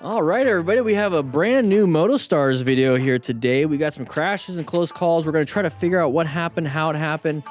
All right, everybody, we have a brand new MotoStars video here today. We got some crashes and close calls. We're going to try to figure out what happened, how it happened.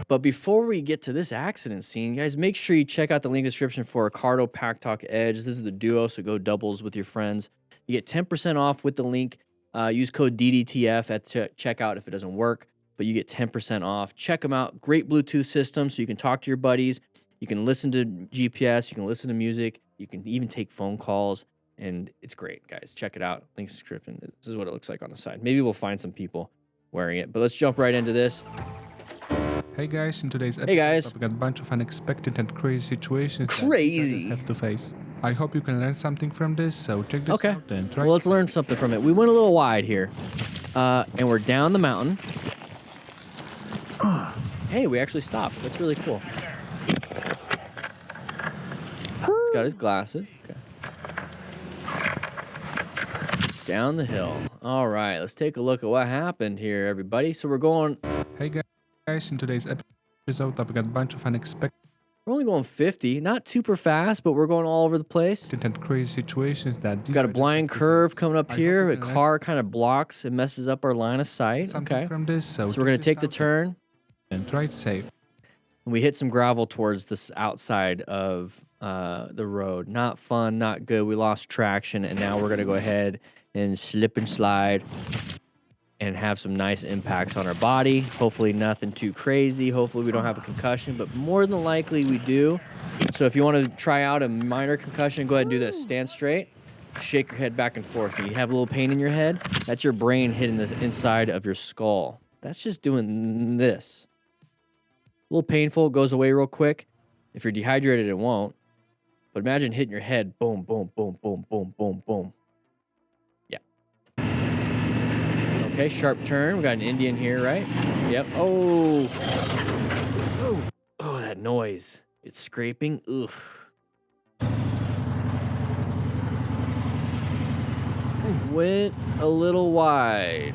But before we get to this accident scene, guys, make sure you check out the link description for Ricardo Pack Talk Edge. This is the duo, so go doubles with your friends. You get 10% off with the link. Use code DDTF at checkout if it doesn't work, but you get 10% off. Check them out. Great Bluetooth system, so you can talk to your buddies. You can listen to GPS. You can listen to music. You can even take phone calls. And it's great, guys. Check it out. Link description. This is what it looks like on the side. Maybe we'll find some people wearing it. But let's jump right into this. Hey guys, in today's episode, I've got a bunch of unexpected and crazy situations that you have to face. I hope you can learn something from this, so check this out and try. Well, let's learn something from it. We went a little wide here. And we're down the mountain. Hey, we actually stopped. That's really cool. He's got his glasses. Okay. Down the hill. All right, let's take a look at what happened here, everybody. So we're going... Hey guys, in today's episode, I've got a bunch of unexpected... We're only going 50, not super fast, but we're going all over the place. And crazy situations that... We've got a blind curve coming up here. A car kind of blocks and messes up our line of sight. Okay. From this, so we're going to take the turn. And try it safe. And we hit some gravel towards this outside of the road. Not fun, not good. We lost traction, and now we're going to go ahead and slip and slide and have some nice impacts on our body. Hopefully nothing too crazy. Hopefully we don't have a concussion, but more than likely we do. So if you want to try out a minor concussion, go ahead and do this. Stand straight, shake your head back and forth. You have a little pain in your head, that's your brain hitting the inside of your skull. That's just doing this. A little painful, goes away real quick. If you're dehydrated, it won't. But imagine hitting your head, boom, boom, boom, boom, boom, boom, boom. Okay, sharp turn. We got an Indian here, right? Yep. Oh. Oh, that noise. It's scraping. Oof. Went a little wide.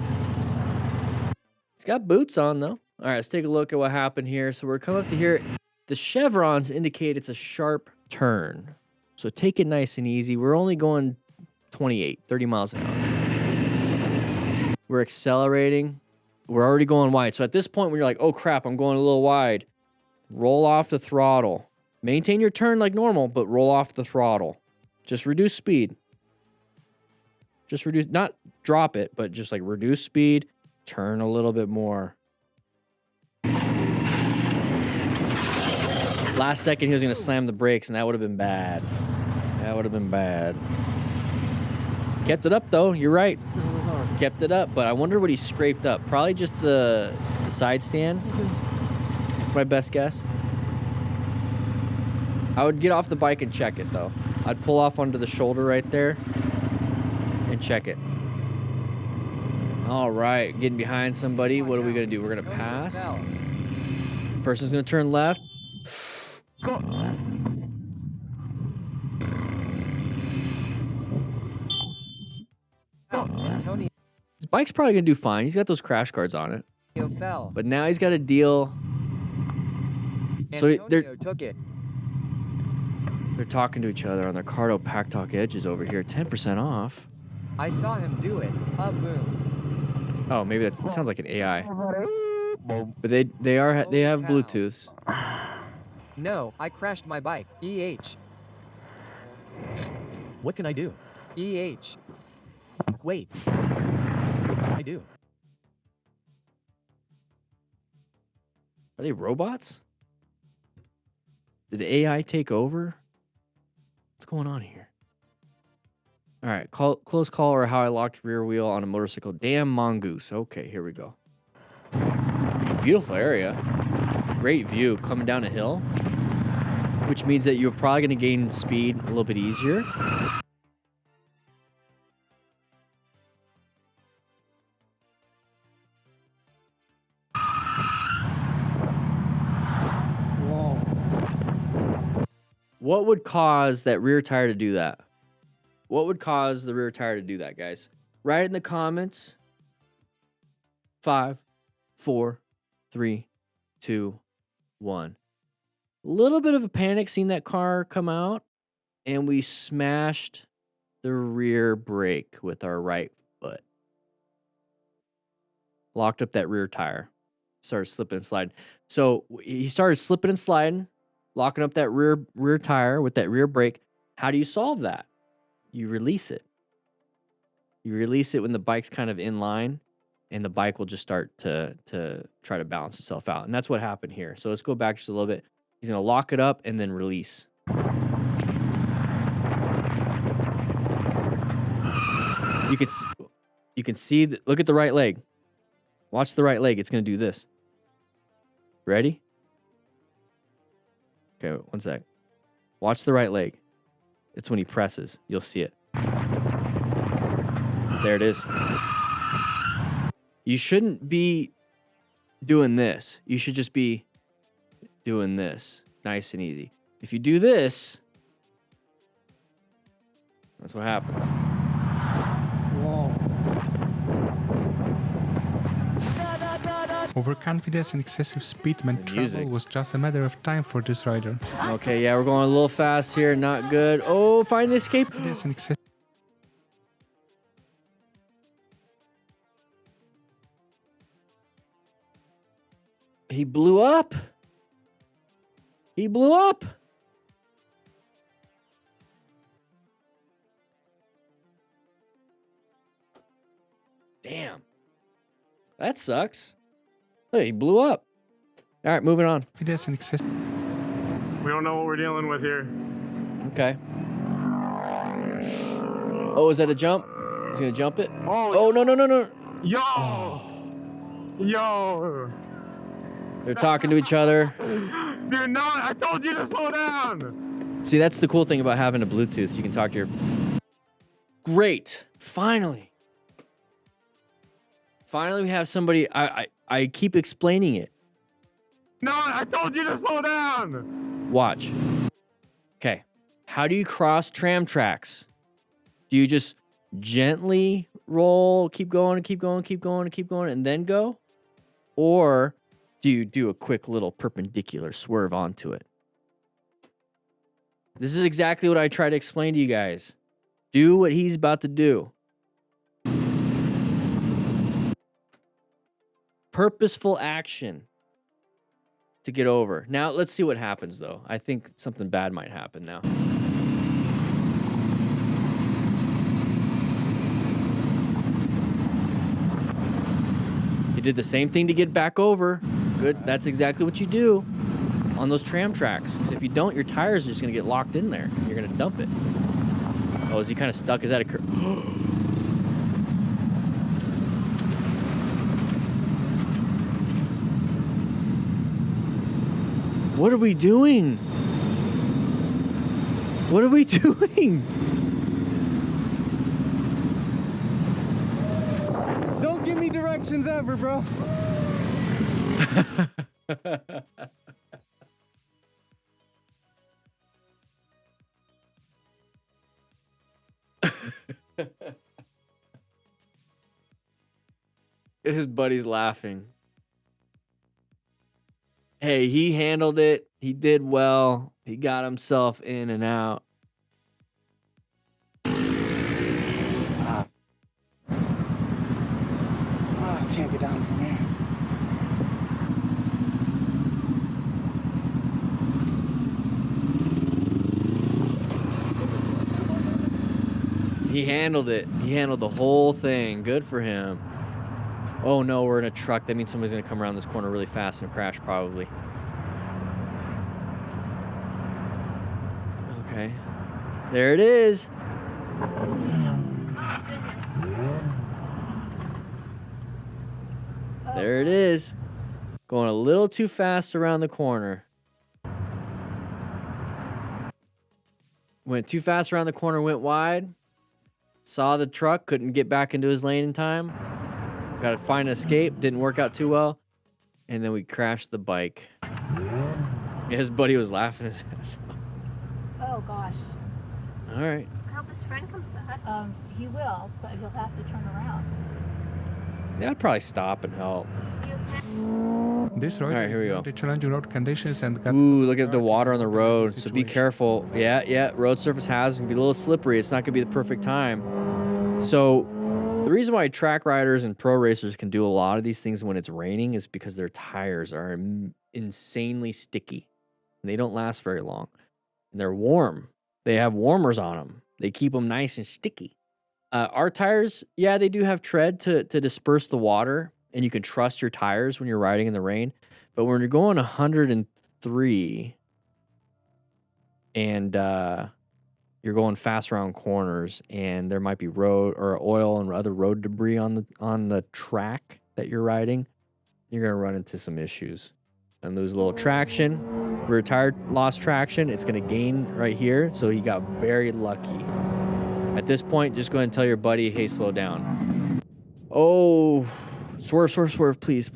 He's got boots on, though. All right, let's take a look at what happened here. So we're coming up to here. The chevrons indicate it's a sharp turn. So take it nice and easy. We're only going 28, 30 miles an hour. We're accelerating. We're already going wide. So at this point, when you're like, oh, crap, I'm going a little wide, roll off the throttle. Maintain your turn like normal, but roll off the throttle. Just reduce speed. Just reduce, not drop it, but just like reduce speed, turn a little bit more. Last second, he was going to slam the brakes, and that would have been bad. That would have been bad. Kept it up, though. You're right. Kept it up, but I wonder what he scraped up. Probably just the side stand. That's my best guess. I would get off the bike and check it, though. I'd pull off onto the shoulder right there and check it. All right, getting behind somebody. What are we going to do? We're going to pass. Person's going to turn left. His bike's probably going to do fine. He's got those crash guards on it. But now he's got a deal. So they're talking to each other on the Ricardo Pack Talk Edges over here. 10% off. I saw him do it. Boom. Oh, maybe it sounds like an AI. But they have Bluetooth. No, I crashed my bike. EH. What can I do? EH. Wait. I do. Are they robots? Did AI take over? What's going on here? All right, close call or how I locked rear wheel on a motorcycle. Damn mongoose. Okay, here we go. Beautiful area. Great view coming down a hill, which means that you're probably going to gain speed a little bit easier. What would cause that rear tire to do that? What would cause the rear tire to do that, guys? Write it in the comments. 5, 4, 3, 2, 1. Little bit of a panic seeing that car come out, and we smashed the rear brake with our right foot. Locked up that rear tire. Started slipping and sliding. So he started slipping and sliding, locking up that rear tire with that rear brake. How do you solve that? You release it. You release it when the bike's kind of in line, and the bike will just start to try to balance itself out. And that's what happened here. So let's go back just a little bit. He's going to lock it up and then release. You can see, look at the right leg. Watch the right leg. It's going to do this. Ready? Okay, one sec. Watch the right leg. It's when he presses. You'll see it. There it is. You shouldn't be doing this. You should just be doing this. Nice and easy. If you do this, that's what happens. Overconfidence and excessive speed meant travel was just a matter of time for this rider. Okay, yeah, we're going a little fast here. Not good. Oh, find the escape. He blew up. He blew up. Damn. That sucks. Hey, he blew up. All right, moving on. We don't know what we're dealing with here. Okay. Oh, is that a jump? He's gonna jump it? Oh, no. Yo! Oh. Yo! They're talking to each other. Dude, no, I told you to slow down! See, that's the cool thing about having a Bluetooth. You can talk to your... Great. Finally. Finally, we have somebody... I keep explaining it. No, I told you to slow down! Watch. Okay. How do you cross tram tracks? Do you just gently roll, keep going, and then go? Or do you do a quick little perpendicular swerve onto it? This is exactly what I try to explain to you guys. Do what he's about to do. Purposeful action to get over. Now, let's see what happens, though. I think something bad might happen now. He did the same thing to get back over. Good. That's exactly what you do on those tram tracks. Because if you don't, your tires are just going to get locked in there. And you're going to dump it. Oh, is he kind of stuck? Is that a curve? What are we doing? What are we doing? Don't give me directions ever, bro. His buddy's laughing. Hey, he handled it. He did well. He got himself in and out. I can't get down from here. He handled it. He handled the whole thing. Good for him. Oh no, we're in a truck. That means somebody's gonna come around this corner really fast and crash probably. Okay. There it is. There it is. Going a little too fast around the corner. Went too fast around the corner, went wide. Saw the truck, couldn't get back into his lane in time. Got to find an escape. Didn't work out too well. And then we crashed the bike. His buddy was laughing his ass off. Oh, gosh. All right. I hope his friend comes back. He will, but he'll have to turn around. Yeah, I'd probably stop and help. This road, all right, here we go. The challenging road conditions and ooh, look at the water on the road. So be careful. Yeah, road surface hazards can be a little slippery. It's not gonna be the perfect time. So the reason why track riders and pro racers can do a lot of these things when it's raining is because their tires are insanely sticky. And they don't last very long. And they're warm. They have warmers on them. They keep them nice and sticky. Our tires, yeah, they do have tread to disperse the water, and you can trust your tires when you're riding in the rain. But when you're going 103 and you're going fast around corners, and there might be road or oil and other road debris on the track that you're riding, you're gonna run into some issues and lose a little traction. Rear tire lost traction. It's gonna gain right here. So he got very lucky. At this point, just go ahead and tell your buddy, hey, slow down. Oh, swerve, please.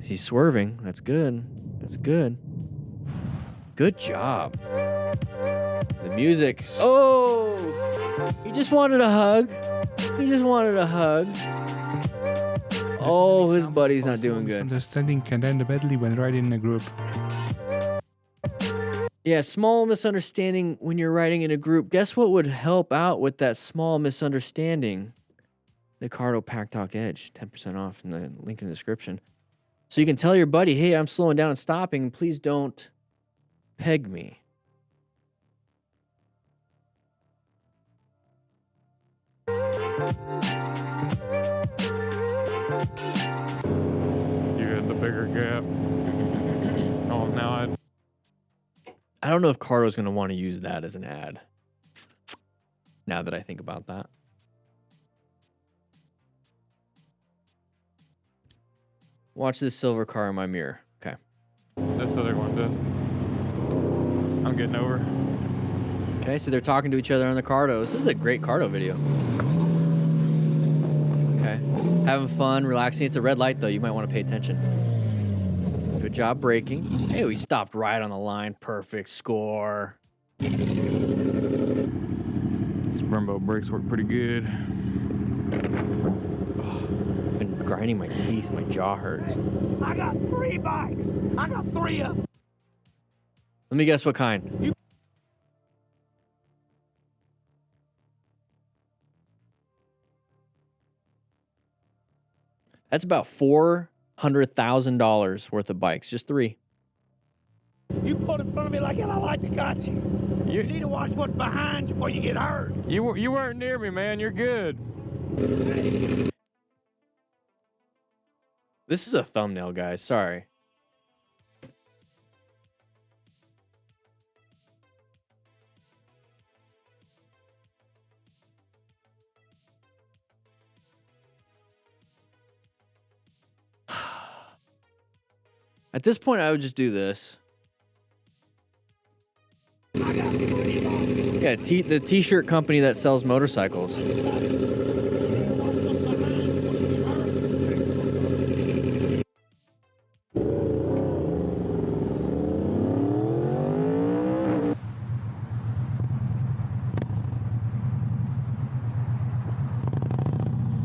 He's swerving. That's good. Good job. The music. Oh, he just wanted a hug. Oh, his buddy's not doing good. Misunderstanding can end badly when riding in a group. Yeah, small misunderstanding when you're riding in a group. Guess what would help out with that small misunderstanding? The Cardo Pack Talk Edge, 10% off in the link in the description. So you can tell your buddy, hey, I'm slowing down and stopping. Please don't peg me. You had the bigger gap. Oh, now I don't know if Cardo's going to want to use that as an ad. Now that I think about that. Watch this silver car in my mirror. Okay. this other one does. I'm getting over. Okay, so they're talking to each other on the Cardos. This is a great Cardo video. Okay. Having fun, relaxing. It's a red light, though. You might want to pay attention. Good job braking. Hey, we stopped right on the line. Perfect score. Brembo brakes work pretty good. I've been grinding my teeth. My jaw hurts. I got 3 bikes. I got 3 of them. Let me guess what kind. That's about $400,000 worth of bikes. Just 3. You put in front of me like that, I like to cut you. You need to watch what's behind you before you get hurt. You weren't near me, man. You're good. This is a thumbnail, guys. Sorry. At this point, I would just do this. Yeah, the t-shirt company that sells motorcycles.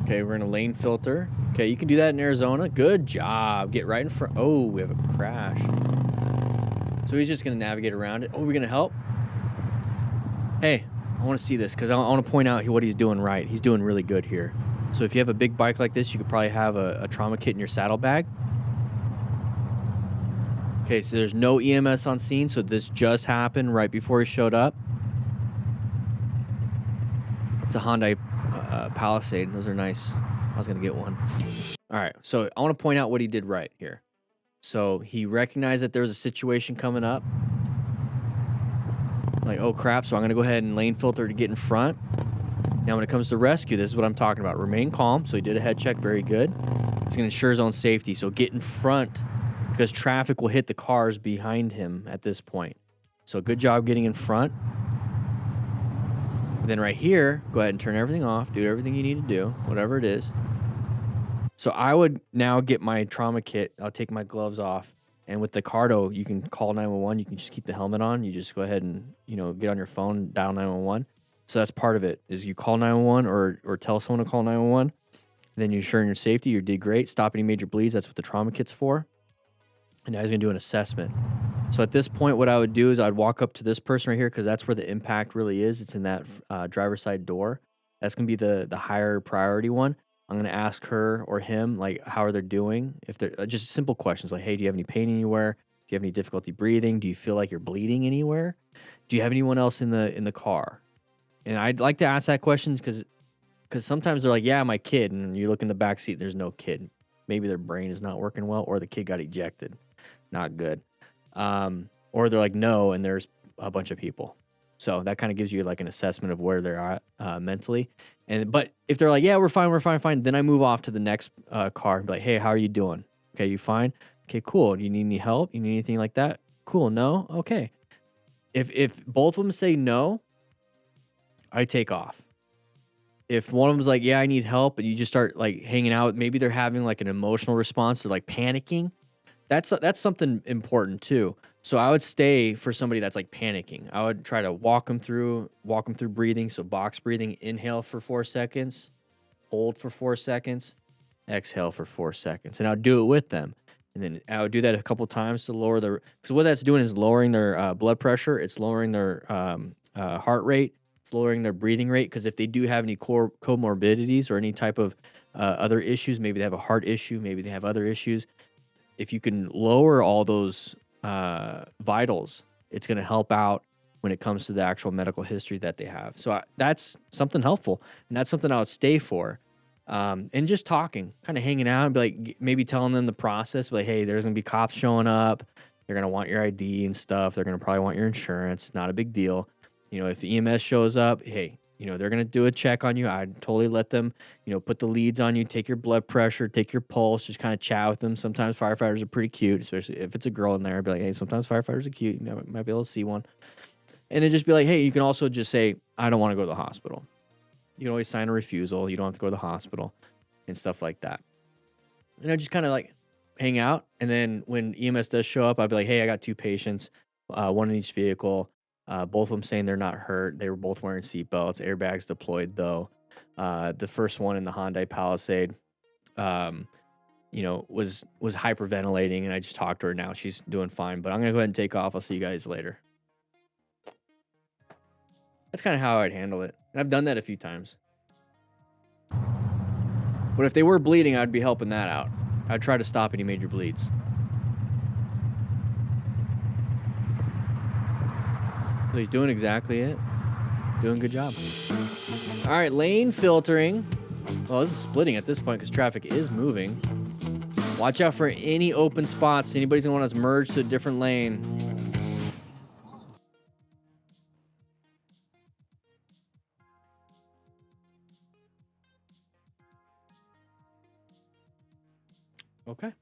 Okay, we're in a lane filter. Okay, you can do that in Arizona. Good job. Get right in front. Oh, we have a crash. So he's just going to navigate around it. Oh, we're going to help? Hey, I want to see this because I want to point out what he's doing right. He's doing really good here. So if you have a big bike like this, you could probably have a trauma kit in your saddlebag. Okay, so there's no EMS on scene, so this just happened right before he showed up. It's a Hyundai Palisade. Those are nice. I was going to get one. All right, so I want to point out what he did right here. So he recognized that there was a situation coming up. Like, oh crap, so I'm going to go ahead and lane filter to get in front. Now when it comes to rescue, this is what I'm talking about. Remain calm. So he did a head check, very good. He's going to ensure his own safety. So get in front because traffic will hit the cars behind him at this point. So good job getting in front. And then right here, go ahead and turn everything off. Do everything you need to do, whatever it is. So I would now get my trauma kit. I'll take my gloves off. And with the Cardo, you can call 911. You can just keep the helmet on. You just go ahead and, get on your phone, dial 911. So that's part of it, is you call 911 or tell someone to call 911. Then you're ensuring your safety. You did great. Stop any major bleeds. That's what the trauma kit's for. And now he's going to do an assessment. So at this point, what I would do is I'd walk up to this person right here, because that's where the impact really is. It's in that driver's side door. That's going to be the higher priority one. I'm going to ask her or him, like, how are they doing? If they're just simple questions like, hey, do you have any pain anywhere? Do you have any difficulty breathing? Do you feel like you're bleeding anywhere? Do you have anyone else in the car? And I'd like to ask that question because sometimes they're like, yeah, my kid. And you look in the back seat, there's no kid. Maybe their brain is not working well, or the kid got ejected. Not good. Or they're like, no, and there's a bunch of people. So that kind of gives you like an assessment of where they're at mentally. But if they're like, yeah, we're fine, then I move off to the next car and be like, hey, how are you doing? Okay, you fine? Okay, cool. Do you need any help? You need anything like that? Cool. No? Okay. If both of them say no, I take off. If one of them's like, yeah, I need help, and you just start like hanging out, maybe they're having like an emotional response or like panicking. That's something important too. So I would stay for somebody that's like panicking. I would try to walk them through breathing. So box breathing, inhale for 4 seconds, hold for 4 seconds, exhale for 4 seconds. And I'll do it with them. And then I would do that a couple times to lower their, because what that's doing is lowering their blood pressure. It's lowering their heart rate. It's lowering their breathing rate. Because if they do have any comorbidities or any type of other issues, maybe they have a heart issue, maybe they have other issues. If you can lower all those vitals, it's going to help out when it comes to the actual medical history that they have. So that's something helpful, and that's something I would stay for. And just talking, kind of hanging out, and be like, maybe telling them the process, be like, hey, there's going to be cops showing up. They're going to want your ID and stuff. They're going to probably want your insurance. Not a big deal. You know, if EMS shows up, hey, you know, they're going to do a check on you. I'd totally let them, you know, put the leads on you, take your blood pressure, take your pulse, just kind of chat with them. Sometimes firefighters are pretty cute, especially if it's a girl in there. I'd be like, hey, sometimes firefighters are cute. You might be able to see one. And then just be like, hey, you can also just say, I don't want to go to the hospital. You can always sign a refusal. You don't have to go to the hospital and stuff like that. And I just kind of like hang out. And then when EMS does show up, I'd be like, hey, I got 2 patients, one in each vehicle. Both of them saying they're not hurt. They were both wearing seatbelts. Airbags deployed, though. The first one in the Hyundai Palisade, you know, was hyperventilating, and I just talked to her. Now she's doing fine. But I'm going to go ahead and take off. I'll see you guys later. That's kind of how I'd handle it. And I've done that a few times. But if they were bleeding, I'd be helping that out. I'd try to stop any major bleeds. So he's doing exactly it. Doing a good job. All right, lane filtering. Well, this is splitting at this point because traffic is moving. Watch out for any open spots. Anybody's going to want us merged to a different lane. Okay.